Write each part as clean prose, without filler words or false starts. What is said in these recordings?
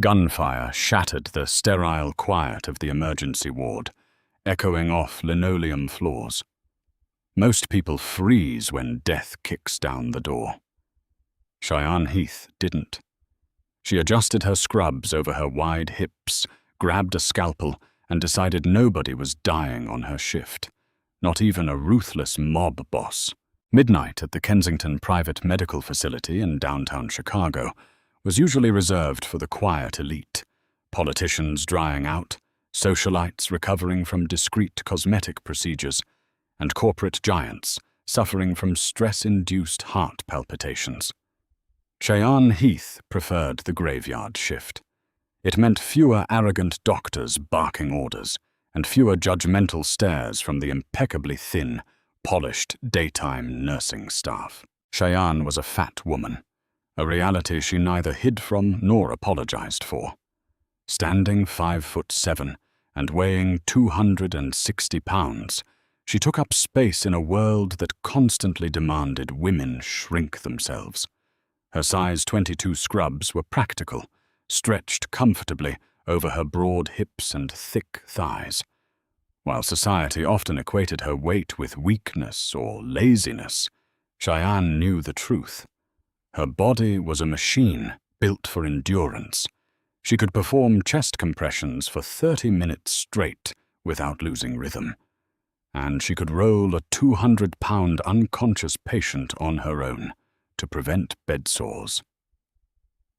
Gunfire shattered the sterile quiet of the emergency ward, echoing off linoleum floors. Most people freeze when death kicks down the door. Cheyenne Heath didn't. She adjusted her scrubs over her wide hips, grabbed a scalpel, and decided nobody was dying on her shift, not even a ruthless mob boss. Midnight at the Kensington Private Medical Facility in downtown Chicago was usually reserved for the quiet elite, politicians drying out, socialites recovering from discreet cosmetic procedures, and corporate giants suffering from stress-induced heart palpitations. Cheyenne Heath preferred the graveyard shift. It meant fewer arrogant doctors barking orders, and fewer judgmental stares from the impeccably thin, polished daytime nursing staff. Cheyenne was a fat woman, a reality she neither hid from nor apologized for. Standing 5'7" and weighing 260 pounds, she took up space in a world that constantly demanded women shrink themselves. Her size 22 scrubs were practical, stretched comfortably over her broad hips and thick thighs. While society often equated her weight with weakness or laziness, Cheyenne knew the truth. Her body was a machine built for endurance. She could perform chest compressions for 30 minutes straight without losing rhythm. And she could roll a 200-pound unconscious patient on her own to prevent bed sores.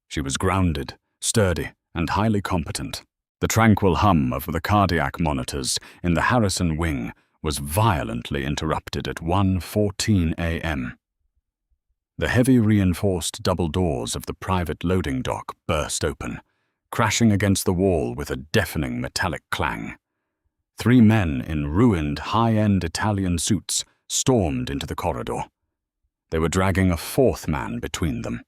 She was grounded, sturdy, and highly competent. The tranquil hum of the cardiac monitors in the Harrison wing was violently interrupted at 1:14 a.m. The heavy reinforced double doors of the private loading dock burst open, crashing against the wall with a deafening metallic clang. 3 men in ruined high-end Italian suits stormed into the corridor. They were dragging a 4th man between them.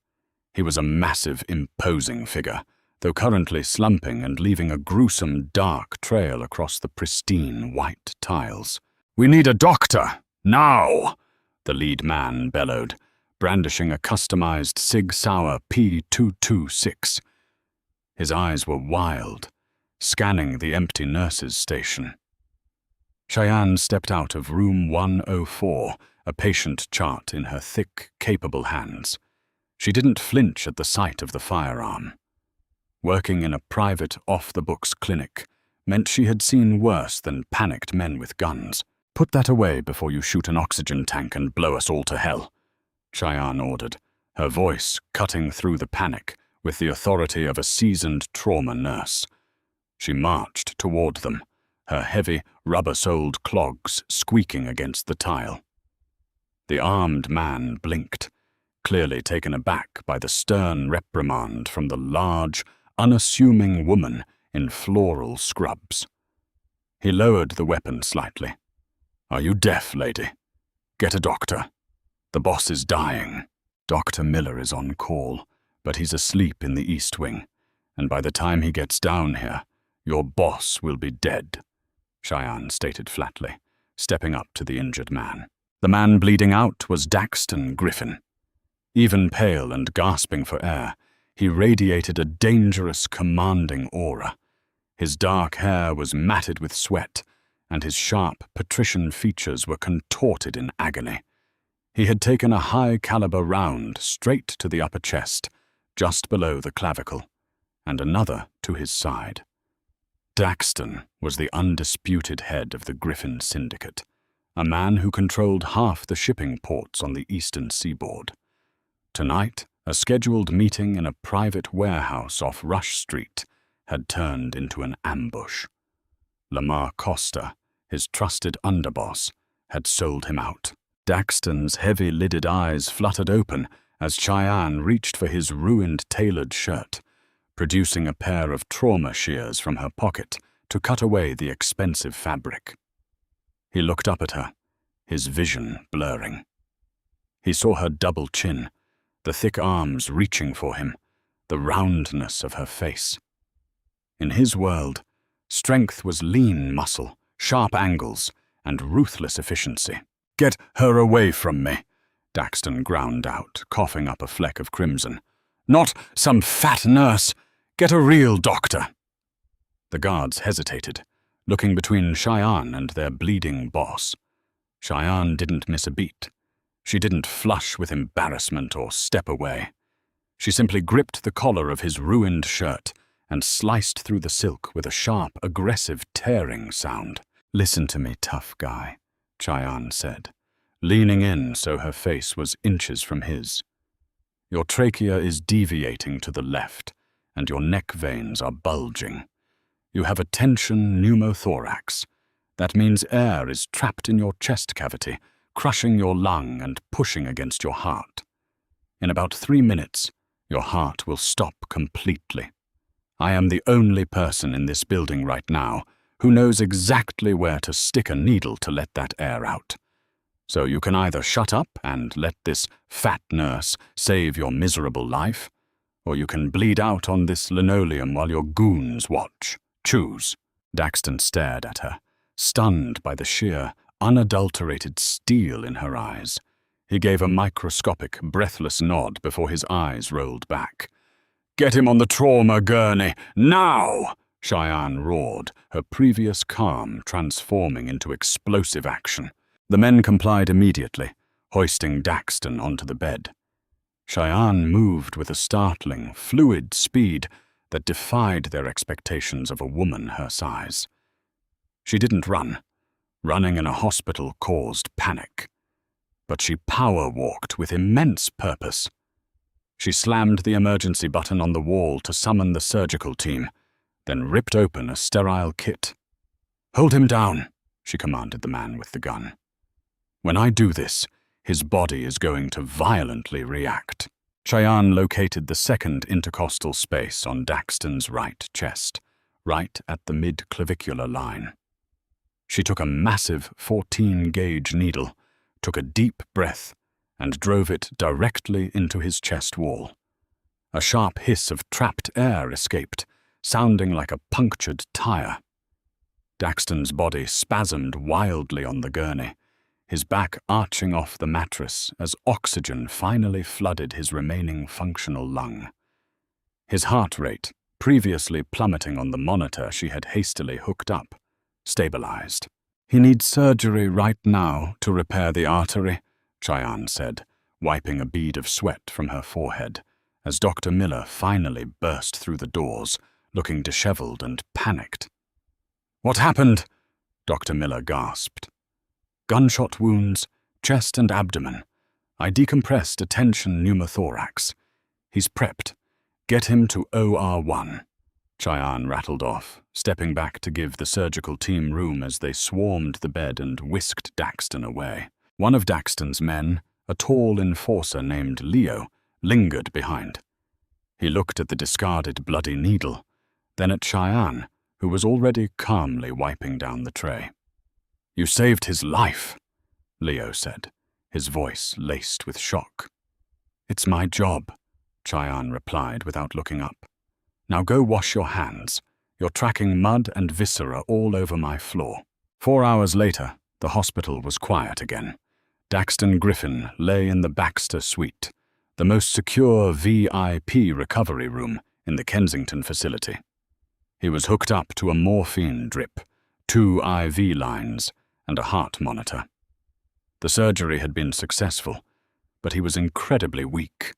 He was a massive, imposing figure, though currently slumping and leaving a gruesome, dark trail across the pristine white tiles. "We need a doctor, now!" the lead man bellowed, brandishing a customized Sig Sauer P226. His eyes were wild, scanning the empty nurses' station. Cheyenne stepped out of room 104, a patient chart in her thick, capable hands. She didn't flinch at the sight of the firearm. Working in a private, off-the-books clinic meant she had seen worse than panicked men with guns. "Put that away before you shoot an oxygen tank and blow us all to hell," Cheyenne ordered, her voice cutting through the panic with the authority of a seasoned trauma nurse. She marched toward them, her heavy, rubber-soled clogs squeaking against the tile. The armed man blinked, clearly taken aback by the stern reprimand from the large, unassuming woman in floral scrubs. He lowered the weapon slightly. "Are you deaf, lady? Get a doctor. The boss is dying. Dr. Miller is on call, but he's asleep in the East Wing, and by the time he gets down here, your boss will be dead," Cheyenne stated flatly, stepping up to the injured man. The man bleeding out was Daxton Griffin. Even pale and gasping for air, he radiated a dangerous, commanding aura. His dark hair was matted with sweat, and his sharp, patrician features were contorted in agony. He had taken a high-caliber round straight to the upper chest, just below the clavicle, and another to his side. Daxton was the undisputed head of the Griffin Syndicate, a man who controlled half the shipping ports on the eastern seaboard. Tonight, a scheduled meeting in a private warehouse off Rush Street had turned into an ambush. Lamar Costa, his trusted underboss, had sold him out. Daxton's heavy-lidded eyes fluttered open as Cheyenne reached for his ruined tailored shirt, producing a pair of trauma shears from her pocket to cut away the expensive fabric. He looked up at her, his vision blurring. He saw her double chin, the thick arms reaching for him, the roundness of her face. In his world, strength was lean muscle, sharp angles, and ruthless efficiency. "Get her away from me," Daxton ground out, coughing up a fleck of crimson. "Not some fat nurse. Get a real doctor." The guards hesitated, looking between Cheyenne and their bleeding boss. Cheyenne didn't miss a beat. She didn't flush with embarrassment or step away. She simply gripped the collar of his ruined shirt and sliced through the silk with a sharp, aggressive tearing sound. "Listen to me, tough guy," Cheyenne said, leaning in so her face was inches from his. "Your trachea is deviating to the left, and your neck veins are bulging. You have a tension pneumothorax. That means air is trapped in your chest cavity, crushing your lung and pushing against your heart. In about 3 minutes, your heart will stop completely. I am the only person in this building right now who knows exactly where to stick a needle to let that air out. So you can either shut up and let this fat nurse save your miserable life, or you can bleed out on this linoleum while your goons watch. Choose." Daxton stared at her, stunned by the sheer, unadulterated steel in her eyes. He gave a microscopic, breathless nod before his eyes rolled back. "Get him on the trauma gurney, now!" Cheyenne roared, her previous calm transforming into explosive action. The men complied immediately, hoisting Daxton onto the bed. Cheyenne moved with a startling, fluid speed that defied their expectations of a woman her size. She didn't run. Running in a hospital caused panic. But she power-walked with immense purpose. She slammed the emergency button on the wall to summon the surgical team, then ripped open a sterile kit. "Hold him down," she commanded the man with the gun. "When I do this, his body is going to violently react." Cheyenne located the second intercostal space on Daxton's right chest, right at the mid-clavicular line. She took a massive 14-gauge needle, took a deep breath, and drove it directly into his chest wall. A sharp hiss of trapped air escaped, sounding like a punctured tire. Daxton's body spasmed wildly on the gurney, his back arching off the mattress as oxygen finally flooded his remaining functional lung. His heart rate, previously plummeting on the monitor she had hastily hooked up, stabilized. "He needs surgery right now to repair the artery," Cheyenne said, wiping a bead of sweat from her forehead, as Dr. Miller finally burst through the doors, looking disheveled and panicked. "What happened?" Dr. Miller gasped. "Gunshot wounds, chest and abdomen. I decompressed a tension pneumothorax. He's prepped. Get him to OR1. Cheyenne rattled off, stepping back to give the surgical team room as they swarmed the bed and whisked Daxton away. One of Daxton's men, a tall enforcer named Leo, lingered behind. He looked at the discarded bloody needle, then at Cheyenne, who was already calmly wiping down the tray. "You saved his life," Leo said, his voice laced with shock. "It's my job," Cheyenne replied without looking up. "Now go wash your hands. You're tracking mud and viscera all over my floor." 4 hours later, the hospital was quiet again. Daxton Griffin lay in the Baxter Suite, the most secure VIP recovery room in the Kensington facility. He was hooked up to a morphine drip, 2 IV lines, and a heart monitor. The surgery had been successful, but he was incredibly weak,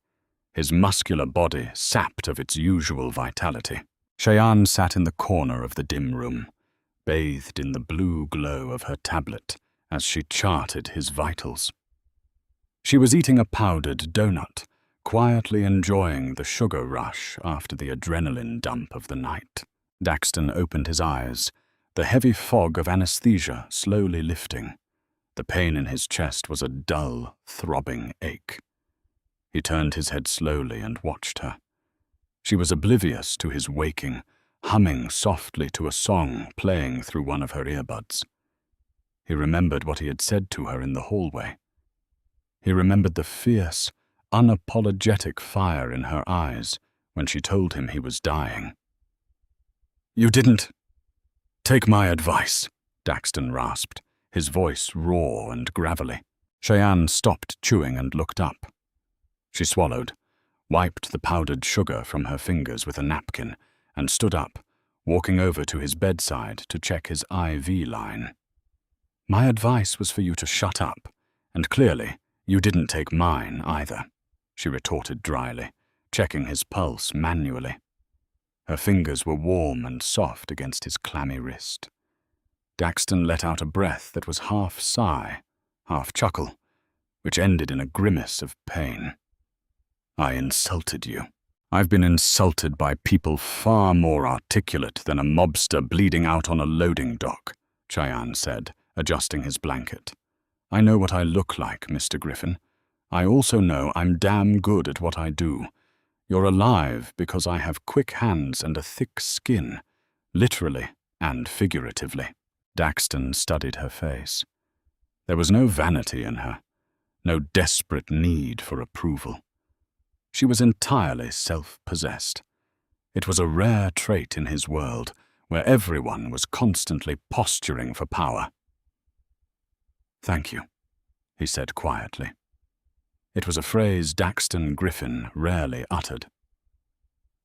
his muscular body sapped of its usual vitality. Cheyenne sat in the corner of the dim room, bathed in the blue glow of her tablet as she charted his vitals. She was eating a powdered donut, quietly enjoying the sugar rush after the adrenaline dump of the night. Daxton opened his eyes, the heavy fog of anesthesia slowly lifting. The pain in his chest was a dull, throbbing ache. He turned his head slowly and watched her. She was oblivious to his waking, humming softly to a song playing through one of her earbuds. He remembered what he had said to her in the hallway. He remembered the fierce, unapologetic fire in her eyes when she told him he was dying. "You didn't take my advice," Daxton rasped, his voice raw and gravelly. Cheyenne stopped chewing and looked up. She swallowed, wiped the powdered sugar from her fingers with a napkin, and stood up, walking over to his bedside to check his IV line. "My advice was for you to shut up, and clearly you didn't take mine either," she retorted dryly, checking his pulse manually. Her fingers were warm and soft against his clammy wrist. Daxton let out a breath that was half sigh, half chuckle, which ended in a grimace of pain. "I insulted you. I've been insulted by people far more articulate than a mobster bleeding out on a loading dock," Cheyenne said, adjusting his blanket. "I know what I look like, Mr. Griffin. I also know I'm damn good at what I do. You're alive because I have quick hands and a thick skin, literally and figuratively." Daxton studied her face. There was no vanity in her, no desperate need for approval. She was entirely self-possessed. It was a rare trait in his world, where everyone was constantly posturing for power. "Thank you," he said quietly. It was a phrase Daxton Griffin rarely uttered.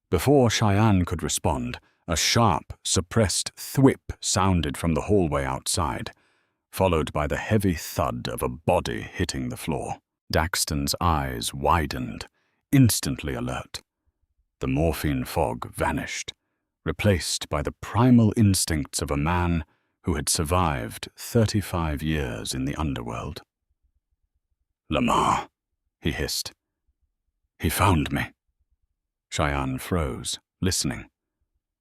Before Cheyenne could respond, a sharp, suppressed thwip sounded from the hallway outside, followed by the heavy thud of a body hitting the floor. Daxton's eyes widened, instantly alert. The morphine fog vanished, replaced by the primal instincts of a man who had survived 35 years in the underworld. "Lamar," he hissed. "He found me." Cheyenne froze, listening.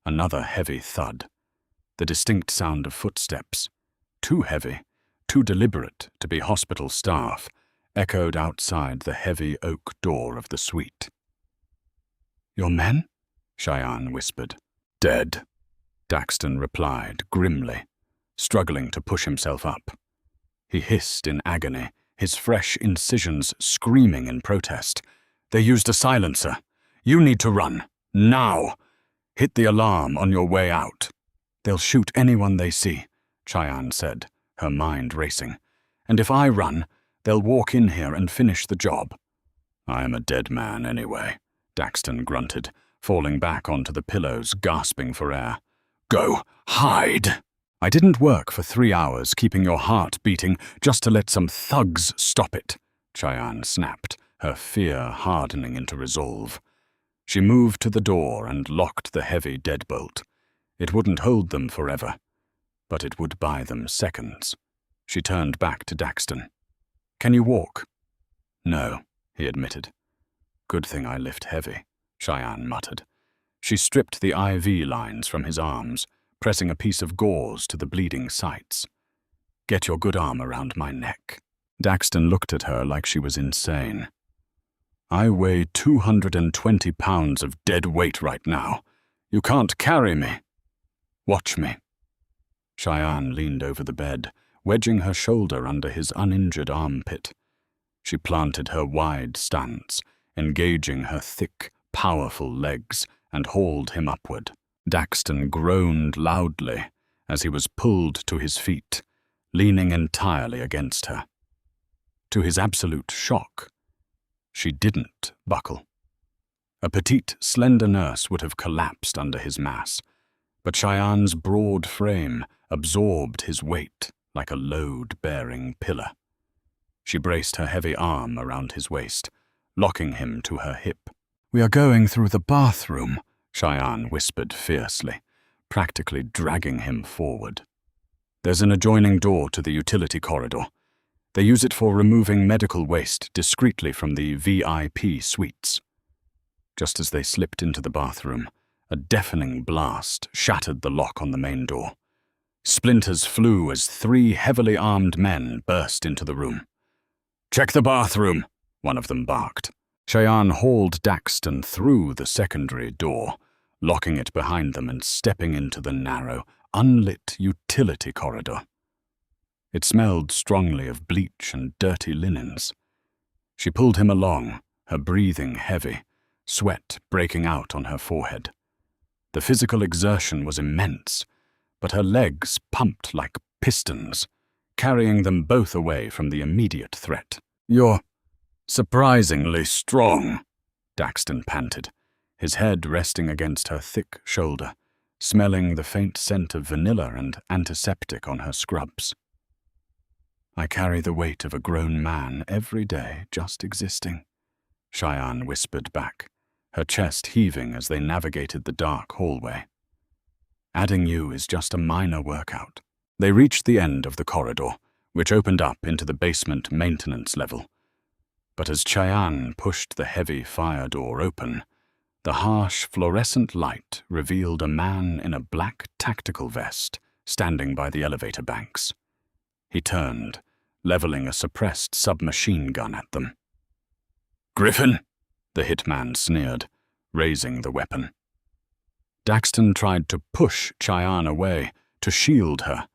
Another heavy thud. The distinct sound of footsteps, too heavy, too deliberate to be hospital staff, echoed outside the heavy oak door of the suite. "Your men?" Cheyenne whispered. "Dead," Daxton replied grimly, struggling to push himself up. He hissed in agony, his fresh incisions screaming in protest. "They used a silencer. You need to run. Now! Hit the alarm on your way out." "They'll shoot anyone they see," Cheyenne said, her mind racing. "And if I run, they'll walk in here and finish the job." "I am a dead man anyway," Daxton grunted, falling back onto the pillows, gasping for air. "Go, hide!" "I didn't work for 3 hours keeping your heart beating just to let some thugs stop it," Cheyenne snapped, her fear hardening into resolve. She moved to the door and locked the heavy deadbolt. It wouldn't hold them forever, but it would buy them seconds. She turned back to Daxton. "Can you walk?" "No," he admitted. "Good thing I lift heavy," Cheyenne muttered. She stripped the IV lines from his arms, pressing a piece of gauze to the bleeding sites. "Get your good arm around my neck." Daxton looked at her like she was insane. "I weigh 220 pounds of dead weight right now. You can't carry me. Watch me." Cheyenne leaned over the bed, wedging her shoulder under his uninjured armpit. She planted her wide stance, engaging her thick, powerful legs, and hauled him upward. Daxton groaned loudly as he was pulled to his feet, leaning entirely against her. To his absolute shock, she didn't buckle. A petite, slender nurse would have collapsed under his mass, but Cheyenne's broad frame absorbed his weight like a load-bearing pillar. She braced her heavy arm around his waist, locking him to her hip. "We are going through the bathroom," Cheyenne whispered fiercely, practically dragging him forward. "There's an adjoining door to the utility corridor. They use it for removing medical waste discreetly from the VIP suites." Just as they slipped into the bathroom, a deafening blast shattered the lock on the main door. Splinters flew as 3 heavily armed men burst into the room. "Check the bathroom," one of them barked. Cheyenne hauled Daxton through the secondary door, locking it behind them and stepping into the narrow, unlit utility corridor. It smelled strongly of bleach and dirty linens. She pulled him along, her breathing heavy, sweat breaking out on her forehead. The physical exertion was immense, but her legs pumped like pistons, carrying them both away from the immediate threat. "You're surprisingly strong," Daxton panted, his head resting against her thick shoulder, smelling the faint scent of vanilla and antiseptic on her scrubs. "I carry the weight of a grown man every day just existing," Cheyenne whispered back, her chest heaving as they navigated the dark hallway. "Adding you is just a minor workout." They reached the end of the corridor, which opened up into the basement maintenance level. But as Cheyenne pushed the heavy fire door open, the harsh fluorescent light revealed a man in a black tactical vest standing by the elevator banks. He turned, leveling a suppressed submachine gun at them. "Griffin?" the hitman sneered, raising the weapon. Daxton tried to push Cheyenne away, to shield her,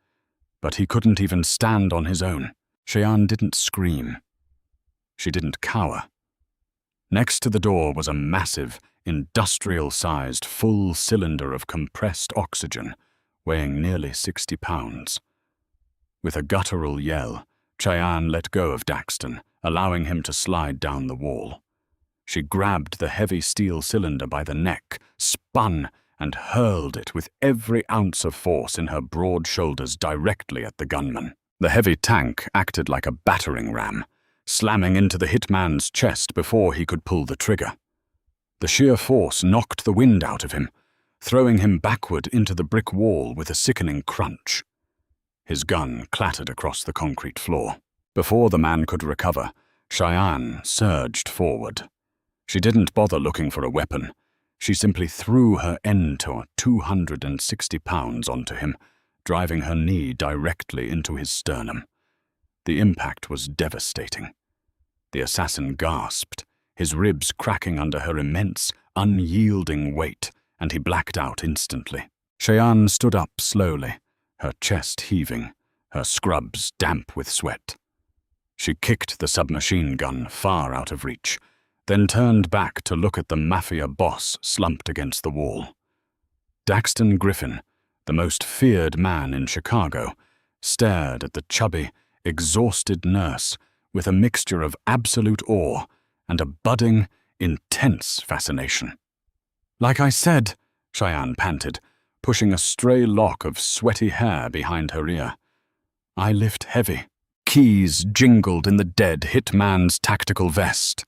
but he couldn't even stand on his own. Cheyenne didn't scream. She didn't cower. Next to the door was a massive, industrial-sized full cylinder of compressed oxygen, weighing nearly 60 pounds. With a guttural yell, Cheyenne let go of Daxton, allowing him to slide down the wall. She grabbed the heavy steel cylinder by the neck, spun, and hurled it with every ounce of force in her broad shoulders directly at the gunman. The heavy tank acted like a battering ram, slamming into the hitman's chest before he could pull the trigger. The sheer force knocked the wind out of him, throwing him backward into the brick wall with a sickening crunch. His gun clattered across the concrete floor. Before the man could recover, Cheyenne surged forward. She didn't bother looking for a weapon. She simply threw her Entor 260 pounds onto him, driving her knee directly into his sternum. The impact was devastating. The assassin gasped, his ribs cracking under her immense, unyielding weight, and he blacked out instantly. Cheyenne stood up slowly, her chest heaving, her scrubs damp with sweat. She kicked the submachine gun far out of reach, then turned back to look at the Mafia Boss slumped against the wall. Daxton Griffin, the most feared man in Chicago, stared at the chubby, exhausted nurse with a mixture of absolute awe and a budding, intense fascination. "Like I said," Cheyenne panted, pushing a stray lock of sweaty hair behind her ear, "I lift heavy." Keys jingled in the dead hitman's tactical vest.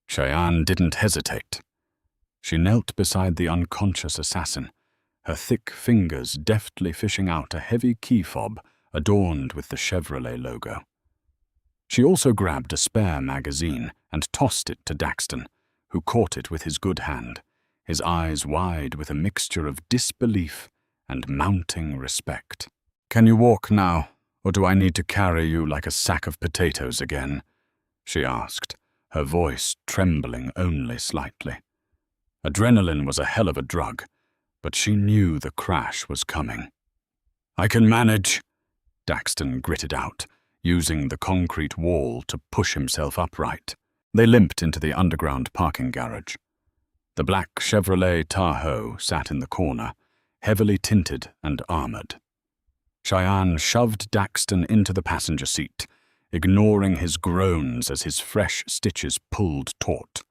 Cheyenne didn't hesitate. She knelt beside the unconscious assassin, her thick fingers deftly fishing out a heavy key fob adorned with the Chevrolet logo. She also grabbed a spare magazine and tossed it to Daxton, who caught it with his good hand, his eyes wide with a mixture of disbelief and mounting respect. "Can you walk now, or do I need to carry you like a sack of potatoes again?" she asked, her voice trembling only slightly. Adrenaline was a hell of a drug, but she knew the crash was coming. "I can manage," Daxton gritted out, using the concrete wall to push himself upright. They limped into the underground parking garage. The black Chevrolet Tahoe sat in the corner, heavily tinted and armored. Cheyenne shoved Daxton into the passenger seat, ignoring his groans as his fresh stitches pulled taut.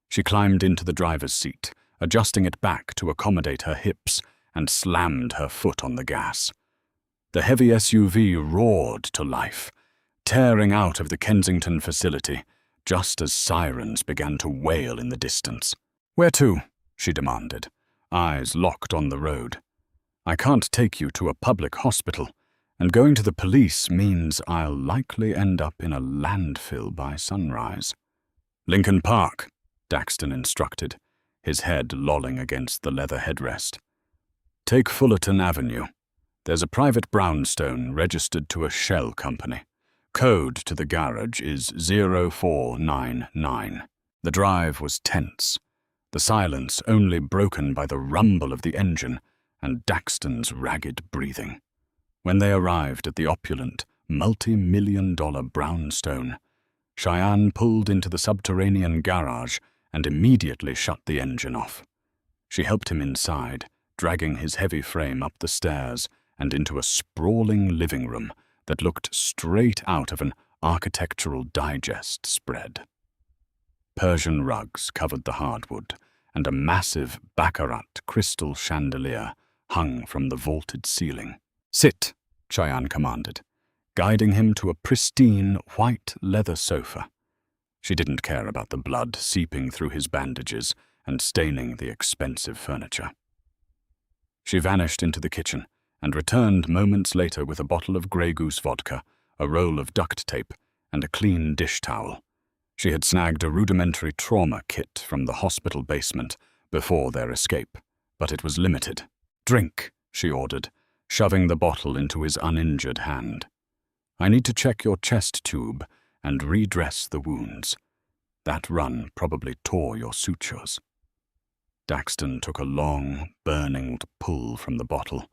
She climbed into the driver's seat, adjusting it back to accommodate her hips, and slammed her foot on the gas. The heavy SUV roared to life, tearing out of the Kensington facility, just as sirens began to wail in the distance. "Where to?" she demanded, eyes locked on the road. "I can't take you to a public hospital, and going to the police means I'll likely end up in a landfill by sunrise." "Lincoln Park," Daxton instructed, his head lolling against the leather headrest. "Take Fullerton Avenue. There's a private brownstone registered to a shell company. Code to the garage is 0499. The drive was tense, the silence only broken by the rumble of the engine and Daxton's ragged breathing. When they arrived at the opulent, multi-million-dollar brownstone, Cheyenne pulled into the subterranean garage and immediately shut the engine off. She helped him inside, dragging his heavy frame up the stairs and into a sprawling living room that looked straight out of an Architectural Digest spread. Persian rugs covered the hardwood, and a massive baccarat crystal chandelier hung from the vaulted ceiling. "Sit," Cheyenne commanded, guiding him to a pristine white leather sofa. She didn't care about the blood seeping through his bandages and staining the expensive furniture. She vanished into the kitchen and returned moments later with a bottle of Grey Goose vodka, a roll of duct tape, and a clean dish towel. She had snagged a rudimentary trauma kit from the hospital basement before their escape, but it was limited. "Drink," she ordered, shoving the bottle into his uninjured hand. "I need to check your chest tube and redress the wounds. That run probably tore your sutures." Daxton took a long, burning pull from the bottle,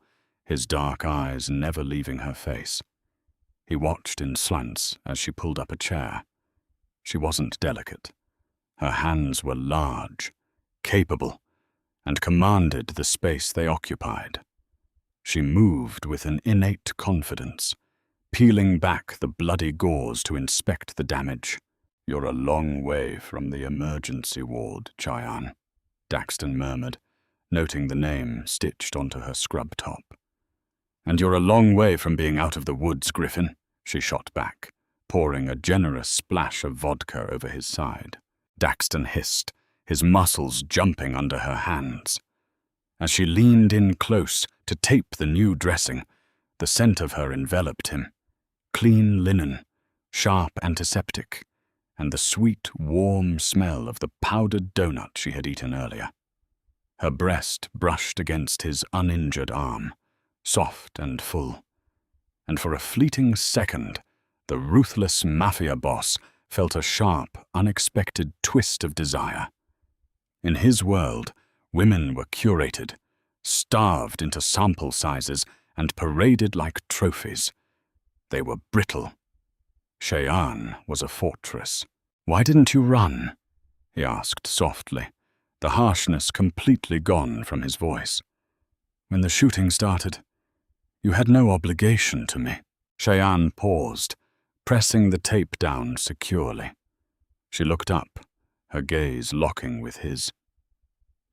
his dark eyes never leaving her face. He watched in slants as she pulled up a chair. She wasn't delicate. Her hands were large, capable, and commanded the space they occupied. She moved with an innate confidence, peeling back the bloody gauze to inspect the damage. "You're a long way from the emergency ward, Cheyenne," Daxton murmured, noting the name stitched onto her scrub top. "And you're a long way from being out of the woods, Griffin," she shot back, pouring a generous splash of vodka over his side. Daxton hissed, his muscles jumping under her hands. As she leaned in close to tape the new dressing, the scent of her enveloped him. Clean linen, sharp antiseptic, and the sweet, warm smell of the powdered donut she had eaten earlier. Her breast brushed against his uninjured arm, soft and full, and for a fleeting second, the ruthless Mafia Boss felt a sharp, unexpected twist of desire. In his world, women were curated, starved into sample sizes, and paraded like trophies. They were brittle. Cheyenne was a fortress. "Why didn't you run?" he asked softly, the harshness completely gone from his voice. "When the shooting started, you had no obligation to me." Cheyenne paused, pressing the tape down securely. She looked up, her gaze locking with his.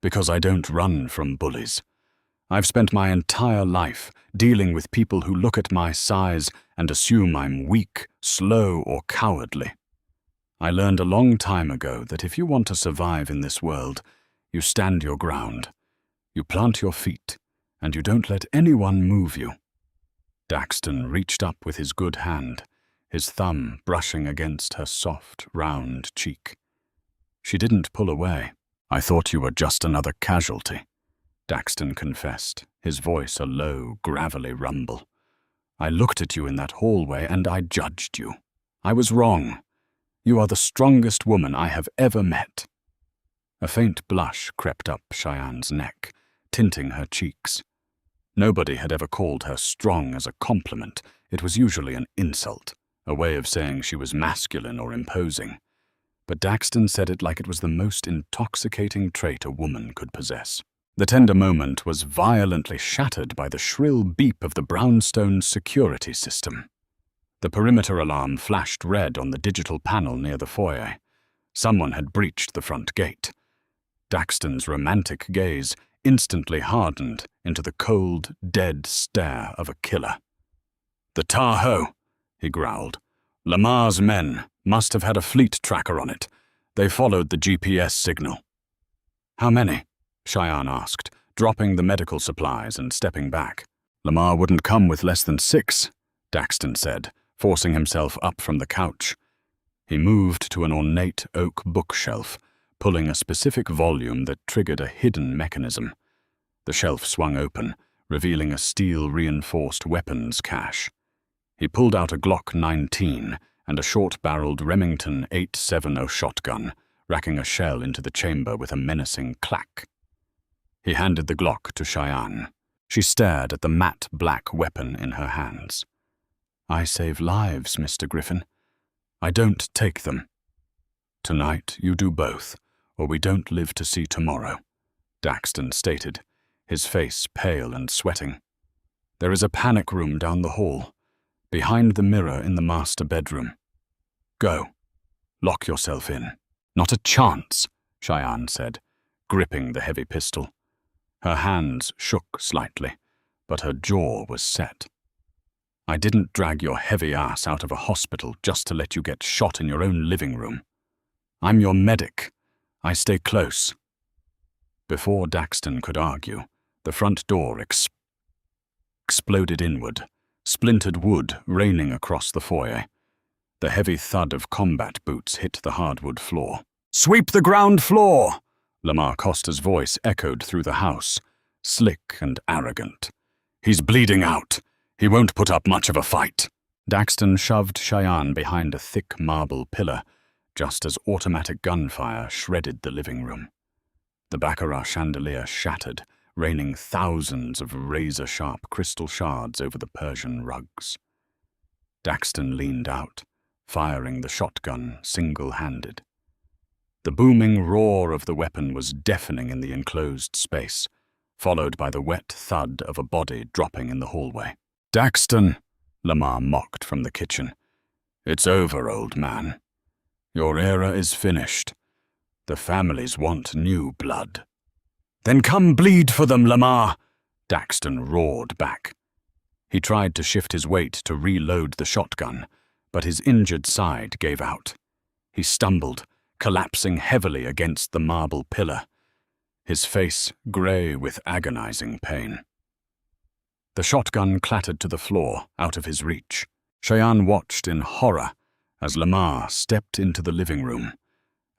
"Because I don't run from bullies. I've spent my entire life dealing with people who look at my size and assume I'm weak, slow, or cowardly. I learned a long time ago that if you want to survive in this world, you stand your ground, you plant your feet, and you don't let anyone move you." Daxton reached up with his good hand, his thumb brushing against her soft, round cheek. She didn't pull away. "I thought you were just another casualty," Daxton confessed, his voice a low, gravelly rumble. "I looked at you in that hallway and I judged you. I was wrong. You are the strongest woman I have ever met." A faint blush crept up Cheyenne's neck, tinting her cheeks. Nobody had ever called her strong as a compliment. It was usually an insult, a way of saying she was masculine or imposing. But Daxton said it like it was the most intoxicating trait a woman could possess. The tender moment was violently shattered by the shrill beep of the brownstone security system. The perimeter alarm flashed red on the digital panel near the foyer. Someone had breached the front gate. Daxton's romantic gaze instantly hardened into the cold, dead stare of a killer. "The Tahoe," he growled. "Lamar's men must have had a fleet tracker on it. They followed the GPS signal." "How many?" Cheyenne asked, dropping the medical supplies and stepping back. "Lamar wouldn't come with less than 6, Daxton said, forcing himself up from the couch. He moved to an ornate oak bookshelf, pulling a specific volume that triggered a hidden mechanism. The shelf swung open, revealing a steel-reinforced weapons cache. He pulled out a Glock 19 and a short-barreled Remington 870 shotgun, racking a shell into the chamber with a menacing clack. He handed the Glock to Cheyenne. She stared at the matte black weapon in her hands. "I save lives, Mr. Griffin. I don't take them." "Tonight you do both, or we don't live to see tomorrow," Daxton stated, his face pale and sweating. "There is a panic room down the hall, behind the mirror in the master bedroom. Go. Lock yourself in." "Not a chance," Cheyenne said, gripping the heavy pistol. Her hands shook slightly, but her jaw was set. I didn't drag your heavy ass out of a hospital just to let you get shot in your own living room. I'm your medic. I stay close. Before Daxton could argue, the front door exploded inward, splintered wood raining across the foyer. The heavy thud of combat boots hit the hardwood floor. "Sweep the ground floor!" Lamar Costa's voice echoed through the house, slick and arrogant. "He's bleeding out. He won't put up much of a fight." Daxton shoved Cheyenne behind a thick marble pillar, just as automatic gunfire shredded the living room. The baccarat chandelier shattered, raining thousands of razor-sharp crystal shards over the Persian rugs. Daxton leaned out, firing the shotgun single-handed. The booming roar of the weapon was deafening in the enclosed space, followed by the wet thud of a body dropping in the hallway. "Daxton," Lamar mocked from the kitchen. "It's over, old man. Your era is finished. The families want new blood." "Then come bleed for them, Lamar," Daxton roared back. He tried to shift his weight to reload the shotgun, but his injured side gave out. He stumbled, collapsing heavily against the marble pillar, his face grey with agonizing pain. The shotgun clattered to the floor, out of his reach. Cheyenne watched in horror as Lamar stepped into the living room,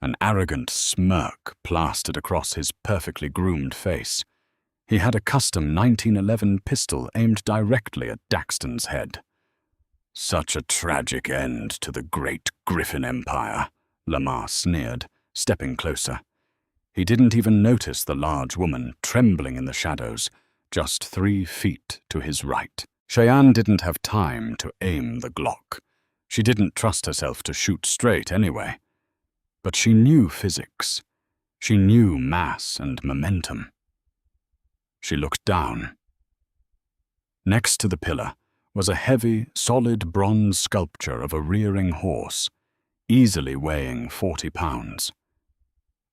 an arrogant smirk plastered across his perfectly groomed face. He had a custom 1911 pistol aimed directly at Daxton's head. "Such a tragic end to the great Griffin Empire," Lamar sneered, stepping closer. He didn't even notice the large woman trembling in the shadows, just 3 feet to his right. Cheyenne didn't have time to aim the Glock. She didn't trust herself to shoot straight anyway. But she knew physics. She knew mass and momentum. She looked down. Next to the pillar was a heavy, solid bronze sculpture of a rearing horse, easily weighing 40 pounds.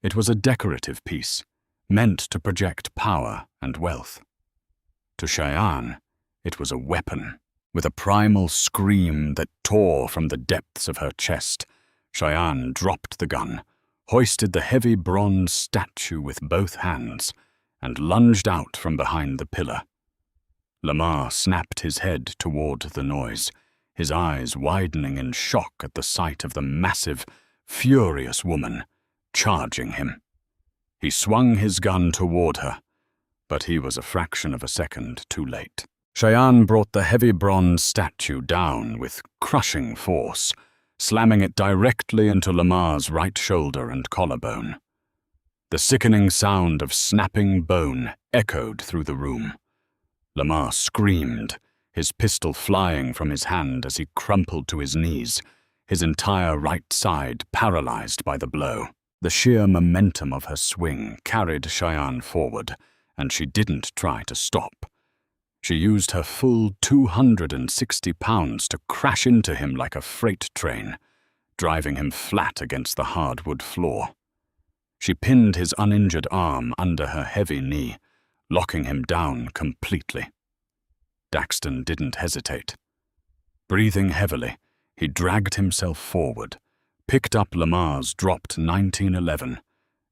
It was a decorative piece, meant to project power and wealth. To Cheyenne, it was a weapon. With a primal scream that tore from the depths of her chest, Cheyenne dropped the gun, hoisted the heavy bronze statue with both hands, and lunged out from behind the pillar. Lamar snapped his head toward the noise, his eyes widening in shock at the sight of the massive, furious woman charging him. He swung his gun toward her, but he was a fraction of a second too late. Cheyenne brought the heavy bronze statue down with crushing force, slamming it directly into Lamar's right shoulder and collarbone. The sickening sound of snapping bone echoed through the room. Lamar screamed, his pistol flying from his hand as he crumpled to his knees, his entire right side paralyzed by the blow. The sheer momentum of her swing carried Cheyenne forward, and she didn't try to stop. She used her full 260 pounds to crash into him like a freight train, driving him flat against the hardwood floor. She pinned his uninjured arm under her heavy knee, locking him down completely. Daxton didn't hesitate. Breathing heavily, he dragged himself forward, picked up Lamar's dropped 1911,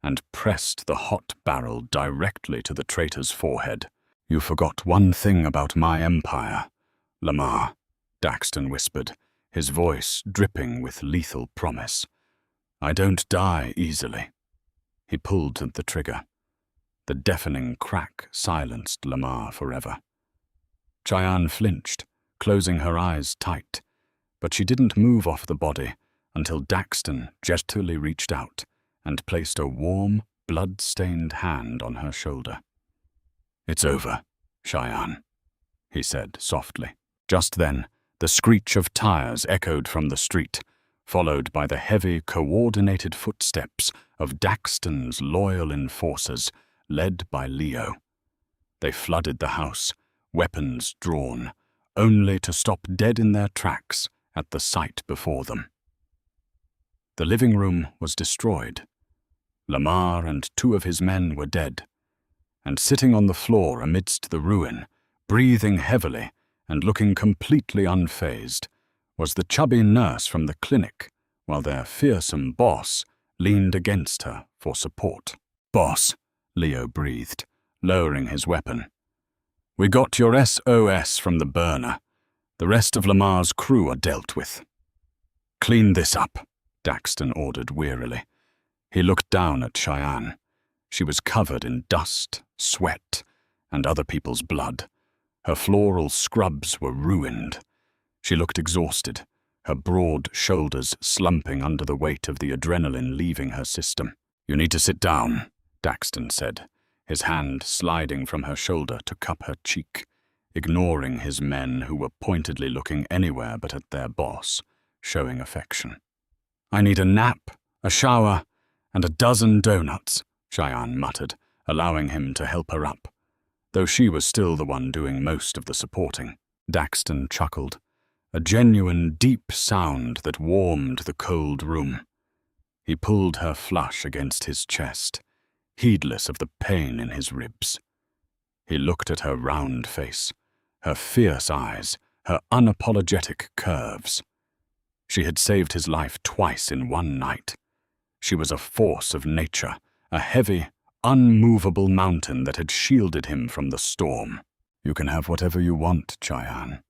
and pressed the hot barrel directly to the traitor's forehead. "You forgot one thing about my empire, Lamar," Daxton whispered, his voice dripping with lethal promise. "I don't die easily." He pulled the trigger. The deafening crack silenced Lamar forever. Cheyenne flinched, closing her eyes tight, but she didn't move off the body until Daxton gently reached out and placed a warm, blood-stained hand on her shoulder. "It's over, Cheyenne," he said softly. Just then, the screech of tires echoed from the street, followed by the heavy, coordinated footsteps of Daxton's loyal enforcers, led by Leo. They flooded the house, weapons drawn, only to stop dead in their tracks at the sight before them. The living room was destroyed. Lamar and 2 of his men were dead. And sitting on the floor amidst the ruin, breathing heavily and looking completely unfazed, was the chubby nurse from the clinic, while their fearsome boss leaned against her for support. "Boss," Leo breathed, lowering his weapon. "We got your SOS from the burner. The rest of Lamar's crew are dealt with." "Clean this up," Daxton ordered wearily. He looked down at Cheyenne. She was covered in dust, sweat, and other people's blood. Her floral scrubs were ruined. She looked exhausted, her broad shoulders slumping under the weight of the adrenaline leaving her system. "You need to sit down," Daxton said, his hand sliding from her shoulder to cup her cheek, ignoring his men who were pointedly looking anywhere but at their boss, showing affection. "I need a nap, a shower, and a dozen donuts," Cheyenne muttered, allowing him to help her up, though she was still the one doing most of the supporting. Daxton chuckled, a genuine deep sound that warmed the cold room. He pulled her flush against his chest, heedless of the pain in his ribs. He looked at her round face, her fierce eyes, her unapologetic curves. She had saved his life twice in one night. She was a force of nature, a heavy, unmovable mountain that had shielded him from the storm. "You can have whatever you want, Cheyenne,"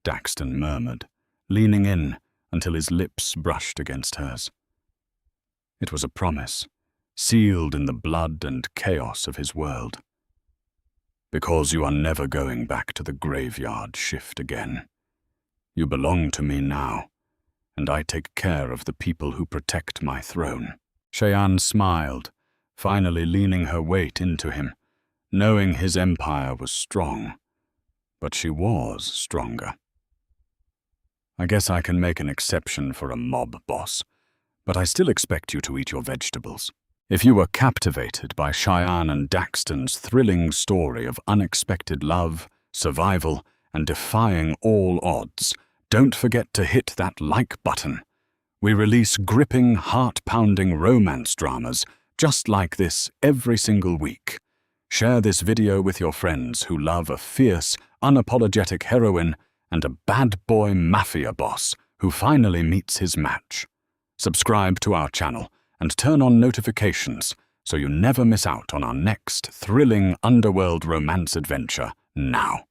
Daxton murmured, leaning in until his lips brushed against hers. It was a promise, sealed in the blood and chaos of his world. "Because you are never going back to the graveyard shift again. You belong to me now, and I take care of the people who protect my throne." Cheyenne smiled, finally leaning her weight into him, knowing his empire was strong. But she was stronger. "I guess I can make an exception for a mob boss, but I still expect you to eat your vegetables." If you were captivated by Cheyenne and Daxton's thrilling story of unexpected love, survival, and defying all odds, don't forget to hit that like button. We release gripping, heart-pounding romance dramas just like this every single week. Share this video with your friends who love a fierce, unapologetic heroine and a bad boy mafia boss who finally meets his match. Subscribe to our channel and turn on notifications so you never miss out on our next thrilling underworld romance adventure now.